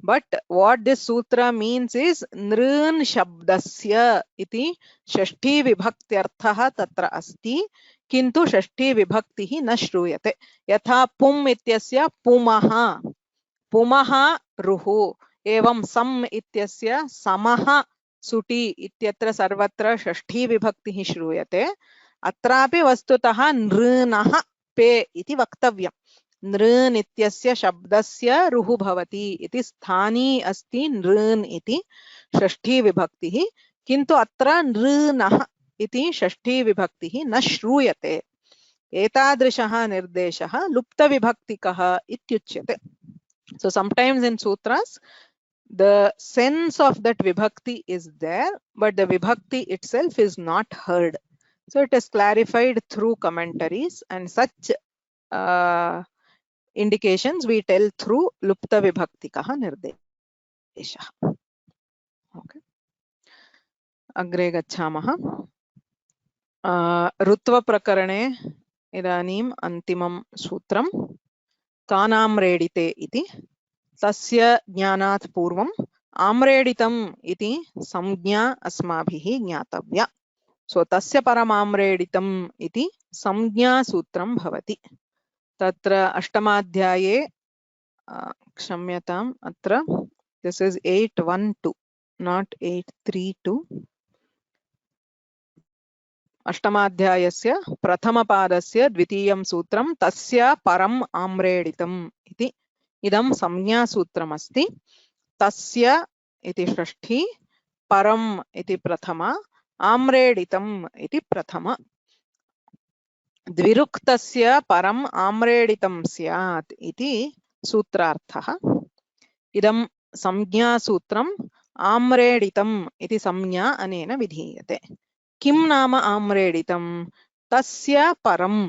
but what this sutra means is नृन् शब्दस्य इति षष्ठी विभक्त्यर्थः तत्र अस्ति, किन्तु षष्ठी विभक्तिः न श्रूयते. यथा पुम् इत्यस्य पुमः, पुमः रुः, एवं सम् इत्यस्य समः सुटि इत्यत्र सर्वत्र षष्ठी विभक्तिः श्रूयते. अत्रापि वस्तुतः नृनः पे इति वक्तव्यम्. नृन् इत्यस्य शब्दस्य रुः भवति इति स्थानी अस्ति नृन् इति षष्ठी विभक्तिः, किन्तु अत्र नृनः इति षष्ठी विभक्तिः न श्रूयते. एतादृशः निर्देशः लुप्तविभक्तिकः इत्युच्यते. So sometimes in sutras the sense of that vibhakti is there, but the vibhakti itself is not heard. So it is clarified through commentaries, and such indications we tell through lupta vibhaktikah nirdeshah. Okay. Agre gachamah. ऋत्व प्रकरणे इदानीम् अन्तिमं सूत्रं कानाम्रेडिते इति. तस्य ज्ञानात् पूर्वम् आम्रेडितम् इति संज्ञा अस्माभिः ज्ञातव्या. सो तस्य परमाम्रेडितम् इति संज्ञा सूत्रं भवति. तत्र अष्टमाध्याये, क्षम्यताम्, अत्र this is 812 not 832. अष्टमाध्यायस्य प्रथमपादस्य द्वितीयं सूत्रं तस्य परम् आम्रेडितम् इति. इदं संज्ञासूत्रमस्ति. तस्य इति षष्ठी, परम् इति प्रथमा, आम्रेडितम् इति प्रथमा. द्विरुक्तस्य परम् आम्रेडितं स्यात् इति सूत्रार्थः. इदं संज्ञासूत्रम् आम्रेडितम् इति संज्ञा अनेन विधीयते. किं नाम आम्रेडितं? तस्य परम्.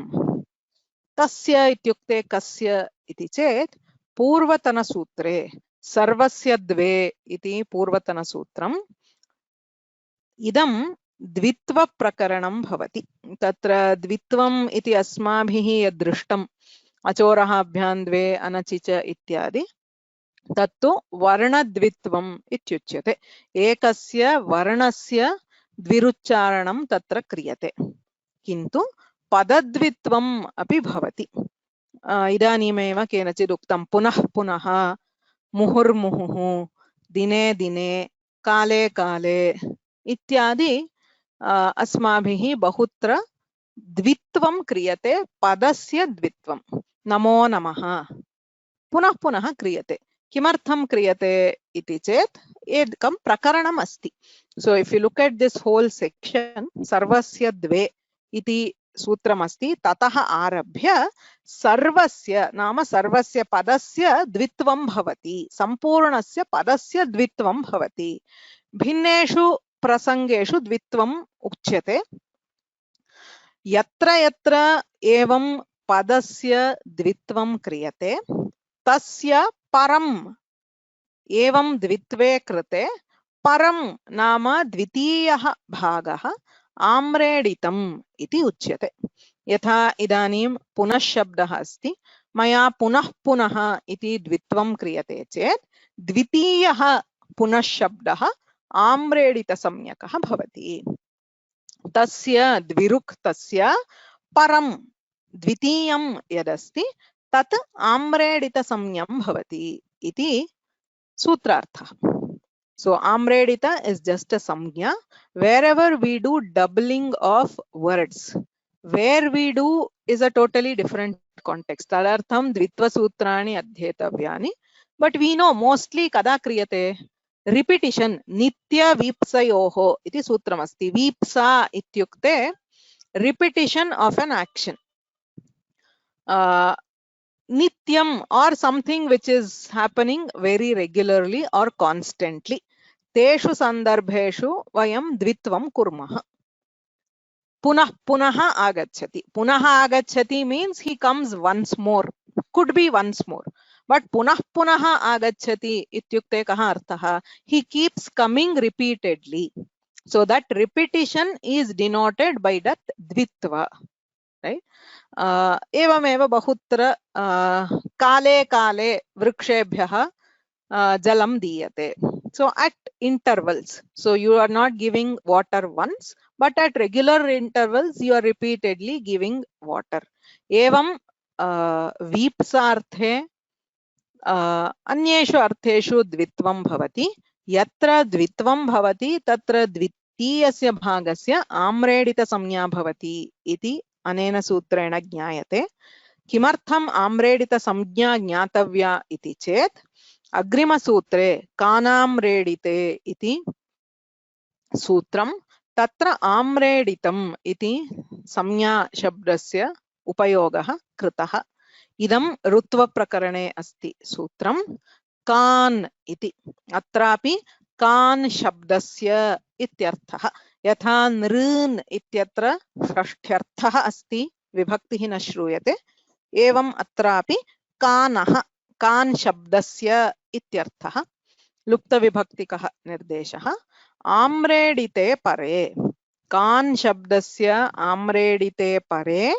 तस्य इत्युक्ते कस्य इति चेत् पूर्वतनसूत्रे सर्वस्य द्वे इति पूर्वतनसूत्रम्. इदं द्वित्वप्रकरणं भवति. तत्र द्वित्वम् इति अस्माभिः यद्दृष्टम्, अचोरः अभ्यां द्वे अनचि च इत्यादि, तत्तु वर्णद्वित्वम् इत्युच्यते. एकस्य वर्णस्य द्विरुच्चारणं तत्र क्रियते, किन्तु पदद्वित्वम् अपि भवति. इदानीमेव केनचित् उक्तं पुनः पुनः मुहुर्मुहुः, दिने दिने, काले काले इत्यादि अस्माभिः बहुत्र द्वित्वं क्रियते, पदस्य द्वित्वं। नमो नमः पुनः पुनः क्रियते। किमर्थं क्रियते इति चेत् एकं प्रकरणम् अस्ति. So if you look at this whole section, सर्वस्य द्वे इति सूत्रमस्ति, ततः आरभ्य सर्वस्य नाम सर्वस्य पदस्य द्वित्वं भवति, सम्पूर्णस्य पदस्य द्वित्वं भवति। भिन्नेषु प्रसंगेषु द्वित्वम् उच्यते। यत्र यत्र एवं पदस्य द्वित्वं क्रियते तस्य परम् एवं द्वित्वे कृते परं नाम द्वितीयः भागः आम्रेडितम् इति उच्यते। यथा इदानीं पुनः शब्दः अस्ति, मया पुनः पुनः इति द्वित्वं क्रियते चेत् द्वितीयः पुनः शब्दः आम्रेडितसंज्ञकः भवति। तस्य द्विरुक्तस्य परं द्वितीयं यदस्ति तत् आम्रेडितसंज्ञं भवति इति सूत्रार्थः. So amredita is just a samgya. Wherever we do doubling of words, where we do is a totally different context. Tadartham dvitva sutrani adhyetavyani. But we know mostly kada kriyate? Repetition. Nitya vipsayoho iti sutram asti. Vipsa ityukte repetition of an action. Nityam or something which is happening very regularly or constantly. Teshu sandarbheshu vayam dvitvam kurmah. Punah punaha agachati. Punaha agachati means he comes once more. Could be once more. But punah punaha agachati ityukte kaha arthaha. He keeps coming repeatedly. So that repetition is denoted by that dvitva. Right? एवमेव बहुत्र काले काले वृक्षेभ्यः जलं दीयते. So at intervals, so you are not giving water once, but at regular intervals you are repeatedly giving water. एवं वीप्सार्थे अन्येषु अर्थेषु द्वित्वं भवति. यत्र द्वित्वं भवति तत्र द्वितीयस्य भागस्य आम्रेडितसंज्ञा भवति इति अनेन सूत्रेण ज्ञायते. किमर्थम् आम्रेडितसंज्ञा ज्ञातव्या इति चेत् अग्रिमसूत्रे कानाम्रेडिते इति सूत्रं, तत्र आम्रेडितम् इति संज्ञा शब्दस्य उपयोगः कृतः. इदं ऋत्वप्रकरणे अस्ति सूत्रं कान् इति. अत्रापि कान् शब्दस्य इत्यर्थः. यथा नृन् इत्यत्र षष्ठ्यर्थः अस्ति, विभक्तिः न श्रूयते, एवम् अत्रापि कानः कान् शब्दस्य इत्यर्थः. लुप्तविभक्तिकः निर्देशः. आम्रेडिते परे, कान् शब्दस्य आम्रेडिते परे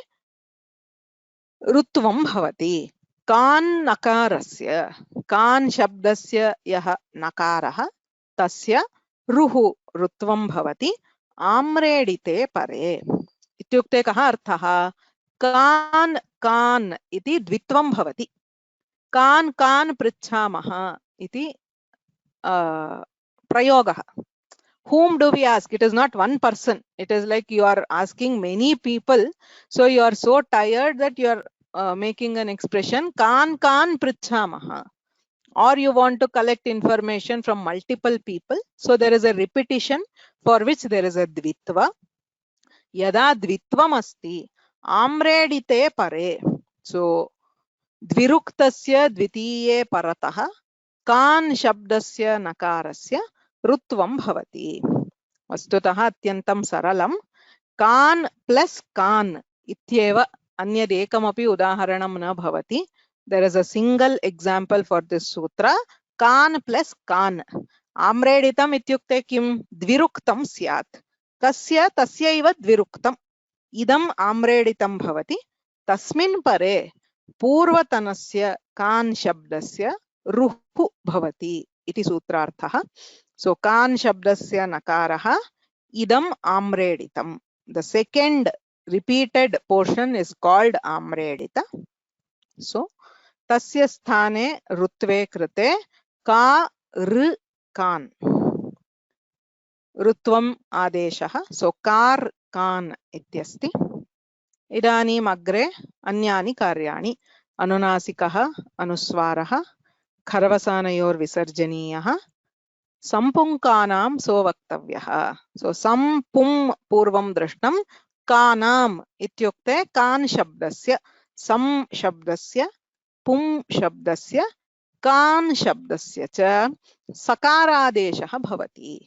ऋत्वं भवति. कान् नकारस्य, कान् शब्दस्य यः नकारः तस्य रुः ऋत्वं भवति आम्रेडिते परे. इत्युक्ते कः अर्थः? कान् कान् इति द्वित्वं भवति. कान् कान् पृच्छामः इति प्रयोगः. Whom do we ask? It is not one person. It is like you are asking many people. So you are so tired that you are making an expression कान् कान् पृच्छामः. Or you want to collect information from multiple people. So there is a repetition for which there is a dvitva. Yada dvitvam asti amredite pare. So dviruktasya dvitiye paratah कान् शब्दस्य नकारस्य ऋत्वं भवति. वस्तुतः अत्यन्तं सरलं. कान् प्लस कान् इत्येव, अन्यदेकमपि उदाहरणं न भवति. There is a single example for this sutra. कान् प्लस कान्. आम्रेडितम् इत्युक्ते किं? द्विरुक्तं स्यात्. कस्य? तस्यैव द्विरुक्तम्. इदम् आम्रेडितं भवति. तस्मिन् परे पूर्वतनस्य कान् शब्दस्य रुः भवति इति सूत्रार्थः. So कान् शब्दस्य नकारः इदम् आम्रेडितं. The second repeated portion is called आम्रेडित. So तस्य स्थाने ऋत्वे कृते का ऋ कान् ऋत्वम् आदेशः सो कार् कान् इत्यस्ति इदानीम् अग्रे अन्यानि कार्याणि अनुनासिकः अनुस्वारः खरवसानयोर्विसर्जनीयः संपुङ्कानां सो वक्तव्यः सो संपुं पूर्वं दृष्टं कानाम् इत्युक्ते कान् शब्दस्य सं शब्दस्य पुं शब्दस्य कान् शब्दस्य च सकारादेशः भवति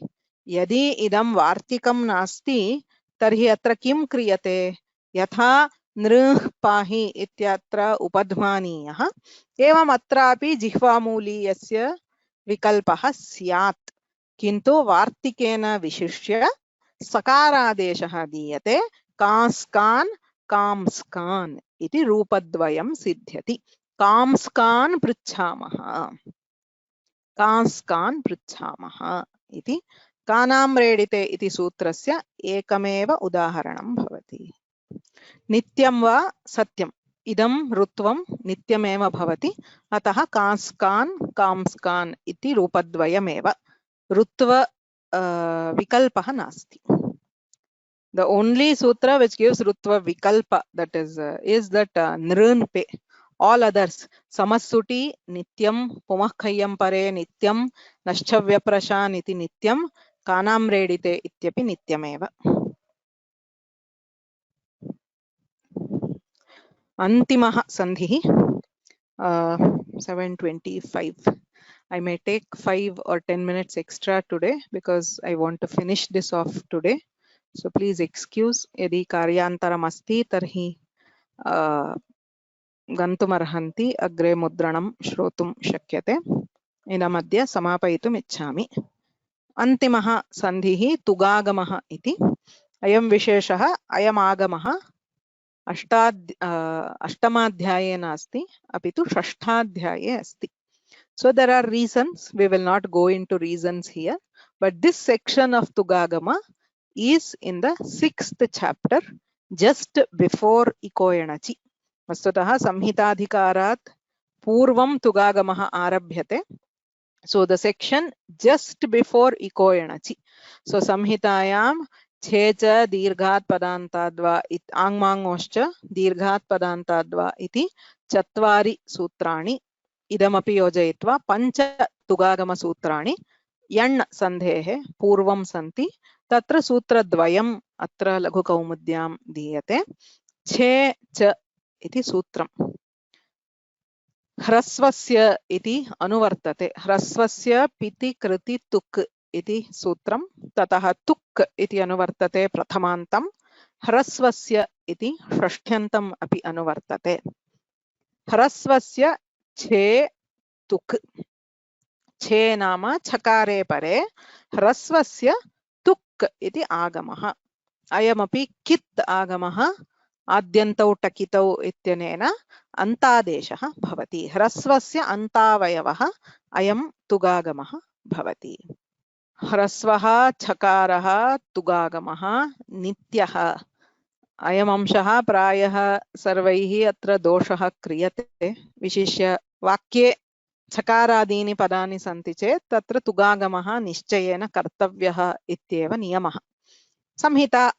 यदि इदं वार्तिकं नास्ति तर्हि अत्र किं क्रियते यथा नृः पाहि इत्यत्र उपध्मानीयः एवम् अत्रापि जिह्वामूलीयस्य विकल्पः स्यात् किन्तु वार्तिकेन विशिष्य सकारादेशः दीयते कांस्कान् कांस्कान् इति रूपद्वयं सिद्ध्यति कांस्कान् पृच्छामः कांस्कान् पृच्छामः इति कानां रेडिते इति सूत्रस्य एकमेव उदाहरणं भवति नित्यं वा सत्यम् इदं ऋत्वं नित्यमेव भवति अतः कांस्कान् कांस्कान् इति रूपद्वयमेव ऋत्व विकल्पः नास्ति the only sutra which gives rutva vikalpa that is that nrunpe all others samassuti nityam pumakhayyam pare nityam naschavyaprashan iti nityam kanam redite ityapi nityameva antimah sandhi 7:25 I may take 5 or 10 minutes extra today because I want to finish this off today. So please excuse यदि कार्यान्तरम् अस्ति तर्हि गन्तुमर्हन्ति अग्रे मुद्रणं श्रोतुं शक्यते इदमद्य समापयितुम् इच्छामि अन्तिमः सन्धिः तुगागमः इति अयं विशेषः अयम् आगमः अष्टमाध्याये नास्ति अपि तु षष्ठाध्याये अस्ति so there are reasons we will not go into reasons here but this section of Tugagama is in the 6th chapter just before ikoyanachi vastutah samhitadhikarat purvam tugagamah arabhyate so the section just before ikoyanachi so samhitayam checha dirghat padantadva it angmangoscha dirghat padantadva iti chatvari sutrani idamapi yojayitva pancha tugagama sutrani यण् सन्धेः पूर्वं सन्ति तत्र सूत्रद्वयम् अत्र लघुकौमुद्यां दीयते छे च इति सूत्रम् ह्रस्वस्य इति अनुवर्तते ह्रस्वस्य पिति कृति तुक् इति सूत्रं ततः तुक् इति अनुवर्तते प्रथमान्तं ह्रस्वस्य इति षष्ठ्यन्तम् अपि अनुवर्तते ह्रस्वस्य छे तुक् छे नाम छकारे परे ह्रस्वस्य तुक् इति आगमः अयमपि कित् आगमः आद्यन्तौ टकितौ इत्यनेन अन्तादेशः भवति ह्रस्वस्य अन्तावयवः अयं तुगागमः भवति ह्रस्वः छकारः तुगागमः नित्यः अयमंशः प्रायः सर्वैः अत्र दोषः क्रियते विशिष्य वाक्ये छकारादीनि पदानि सन्ति चेत् तत्र तुगागमः निश्चयेन कर्तव्यः इत्येव नियमः संहिता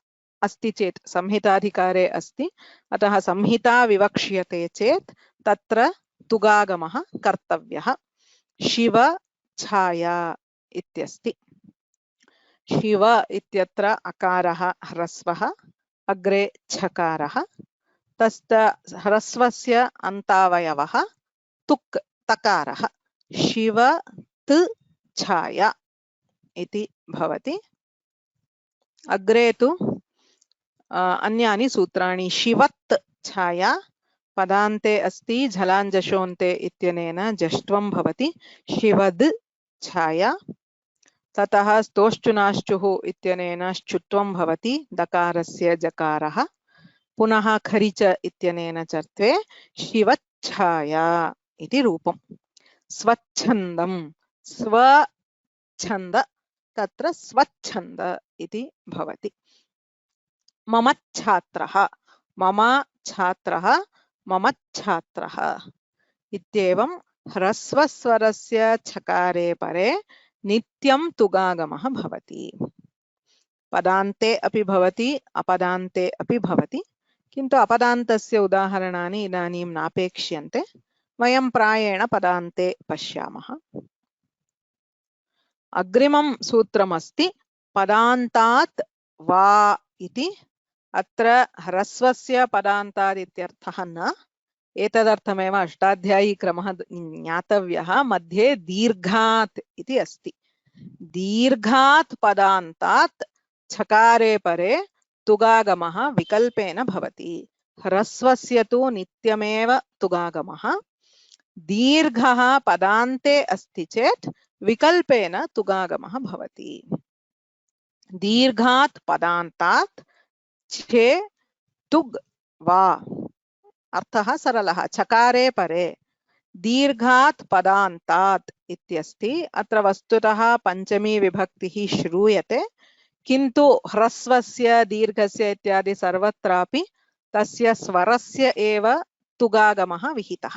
अस्ति चेत् संहिताधिकारे अस्ति अतः संहिता विवक्ष्यते चेत् तत्र तुगागमः कर्तव्यः शिव छाया इत्यस्ति शिव इत्यत्र अकारः ह्रस्वः अग्रे छकारः तस्य ह्रस्वस्य अन्तावयवः तुक् तकारः शिव त् छाया इति भवति अग्रे तु अन्यानि सूत्राणि शिवत् छाया पदान्ते अस्ति झलाञ्जशोन्ते इत्यनेन जष्ट्वं भवति शिवद् छाया ततः स्तोश्चुनाश्चुः इत्यनेन श्चुत्वं भवति दकारस्य जकारः पुनः खरिच इत्यनेन चर्त्वे शिवच्छाया इति रूपम् स्वच्छन्दं स्वच्छन्द तत्र स्वच्छन्द इति भवति मम छात्रः मम छात्रः मम छात्रः इत्येवं ह्रस्वस्वरस्य छकारे परे नित्यं तुगागमः भवति। पदान्ते अपि भवति अपदान्ते अपि भवति, किन्तु अपदान्तस्य उदाहरणानि इदानीं नापेक्ष्यन्ते। वयं प्रायेण पदान्ते पश्यामः। अग्रिमं सूत्रमस्ति पदान्तात् वा इति। अत्र ह्रस्वस्य पदान्तात् इत्यर्थः न, एतदर्थमेव अष्टाध्यायी क्रमः ज्ञातव्यः। मध्ये दीर्घात् इति अस्ति। दीर्घात् पदान्तात् छकारे परे तुगागमः विकल्पेन भवति। ह्रस्वस्य तु नित्यमेव तुगागमः। दीर्घः पदान्ते अस्ति चेत् विकल्पेन तुगागमः भवति। दीर्घात् पदान्तात् छे तुग् वा, अर्थः सरलः। छकारे परे दीर्घात् पदान्तात् इत्यस्ति। अत्र वस्तुतः पंचमी विभक्तिः श्रूयते, किन्तु ह्रस्वस्य दीर्घस्य इत्यादि सर्वत्रापि तस्य स्वरस्य एव तुगागमः विहितः।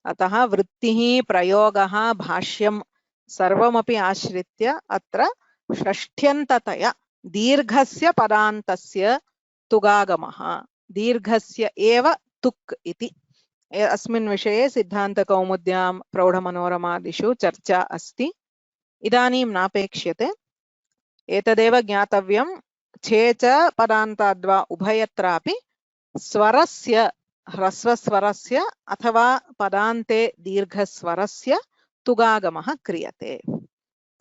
अतः वृत्तिः प्रयोगः भाष्यं सर्वमपि आश्रित्य अत्र षष्ठ्यन्ततया दीर्घस्य पदान्तस्य तुगागमः, दीर्घस्य एव तुक् इति। अस्मिन् विषये सिद्धान्तकौमुद्यां प्रौढमनोरमादिषु चर्चा अस्ति, इदानीं नापेक्ष्यते। एतदेव ज्ञातव्यं, छे च पदान्ताद्वा उभयत्रापि स्वरस्य, ह्रस्वस्वरस्य अथवा पदान्ते दीर्घस्वरस्य तुगागमः क्रियते।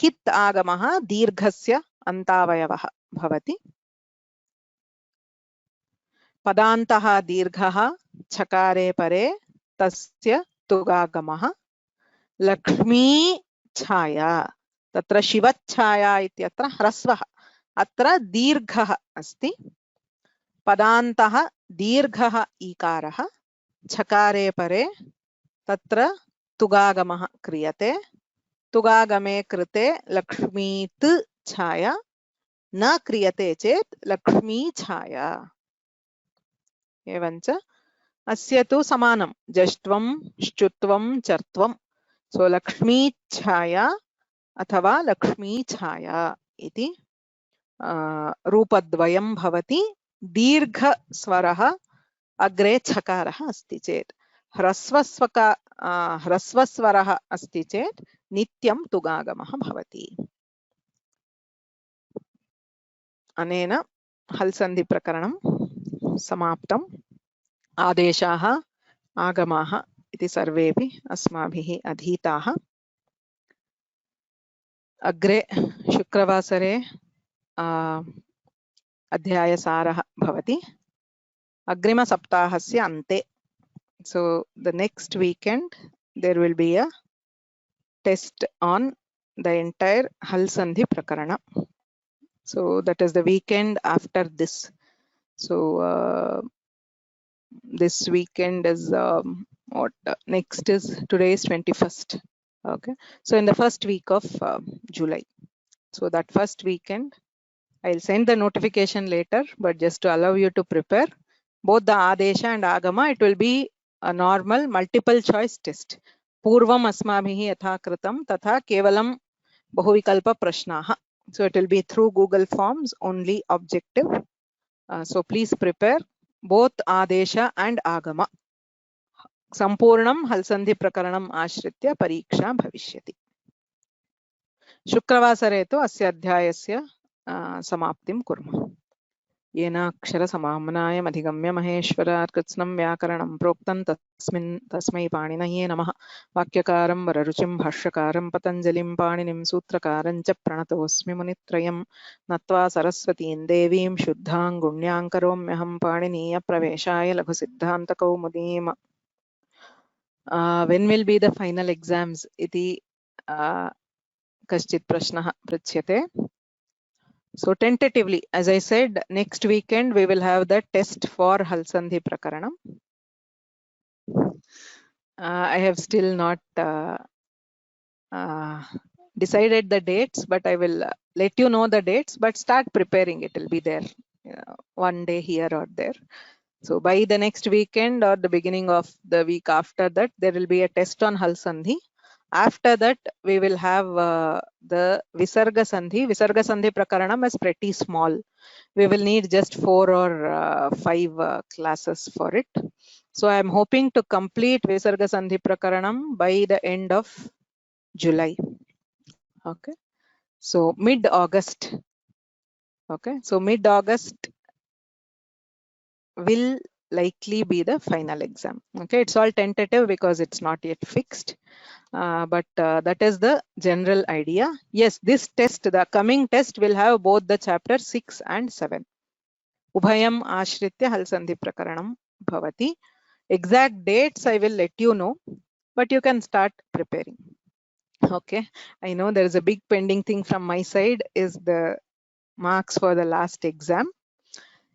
कित् आगमः दीर्घस्य अन्तावयवः भवति। पदान्तः दीर्घः, छकारे परे तस्य तुगागमः। लक्ष्मी छाया, तत्र शिवच्छाया इत्यत्र ह्रस्वः, अत्र दीर्घः अस्ति। पदान्तः दीर्घः ईकारः, छकारे परे तत्र तुगागमः क्रियते। तुगागमे कृते लक्ष्मीत् छाया, न क्रियते चेत् लक्ष्मी छाया। एवञ्च अस्य तु समानं जष्ट्वं श्चुत्वं चर्त्वं। सो लक्ष्मी छाया अथवा लक्ष्मी छाया इति रूपद्वयं भवति। दीर्घस्वरः अग्रे छकारः अस्ति चेत्, ह्रस्वस्वरः अस्ति चेत् नित्यं तुगागमः भवति। अनेन हल्सन्धि प्रकरणं समाप्तम्। आदेशाः आगमाः इति सर्वेपि अस्माभिः अधीताः। अग्रे शुक्रवासरे अध्यायसारः भवति अग्रिमसप्ताहस्य अन्ते। So the next weekend there will be a test on the entire Halsandhi Prakarana. So that is the weekend after this. So this weekend is what next is, today is 21st. Okay, so in the first week of July. So that first weekend, I'll send the notification later, but just to allow you to prepare both the Adesha and Agama, it will be a normal multiple choice test. Purvam asmabhihi yatha kritam tatha kevalam bahuvikalpa prashnaha. So it will be through Google Forms, only objective. So please prepare both Adesha and Agama. Sampurnam Halsandhi Prakaranam Ashritya Pariksha Bhavishyati. Shukravasare tu asya adhyayasya samaptim kurma. Yena akshara samamnayam adhigamya maheshwarat kritsnam vyakaranam proktam tasmai paninaye namah. Vakyakaram vararuchim bhashyakaram patanjalim paninim sutrakaram cha pranatosmi munitrayam natva saraswatīm devīm shuddhāṃ guṇyāṃ karomyaham paniniya praveshāya laghu siddhānta kaumudim. When will be the final exams iti kaschit prashnah prachyate. So tentatively, as I said, next weekend we will have the test for Halsandhi Prakaranam. I have still not decided the dates, but I will let you know the dates, but start preparing. It will be there one day here or there. So by the next weekend or the beginning of the week after that, there will be a test on Hal Sandhi. After that, we will have the Visarga Sandhi. Visarga Sandhi Prakaranam is pretty small. We will need just 4 or 5 classes for it. So I am hoping to complete Visarga Sandhi Prakaranam by the end of July. Okay. So mid-August. Okay. So mid-August will likely be the final exam. Okay. It's all tentative because it's not yet fixed. But that is the general idea. Yes, this test, the coming test will have both the chapter 6 and 7. Ubhayam ashritya hal sandhi prakaranam bhavati. Exact dates I will let you know, but you can start preparing. Okay, I know there is a big pending thing from my side is the marks for the last exam.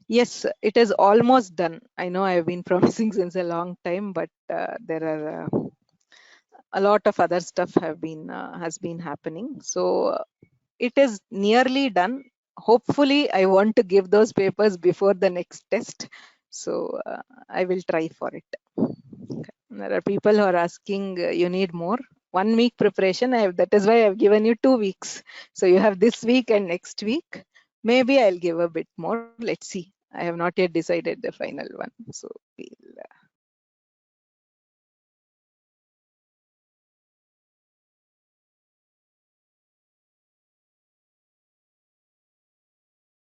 Yes, it is almost done. I know I've been promising since a long time, but there are a lot of other stuff has been happening. So it is nearly done. Hopefully, I want to give those papers before the next test. So I will try for it. Okay. There are people who are asking, you need more. 1 week preparation. That is why I've given you 2 weeks. So you have this week and next week. Maybe I'll give a bit more. Let's see. I have not yet decided the final one. So we'll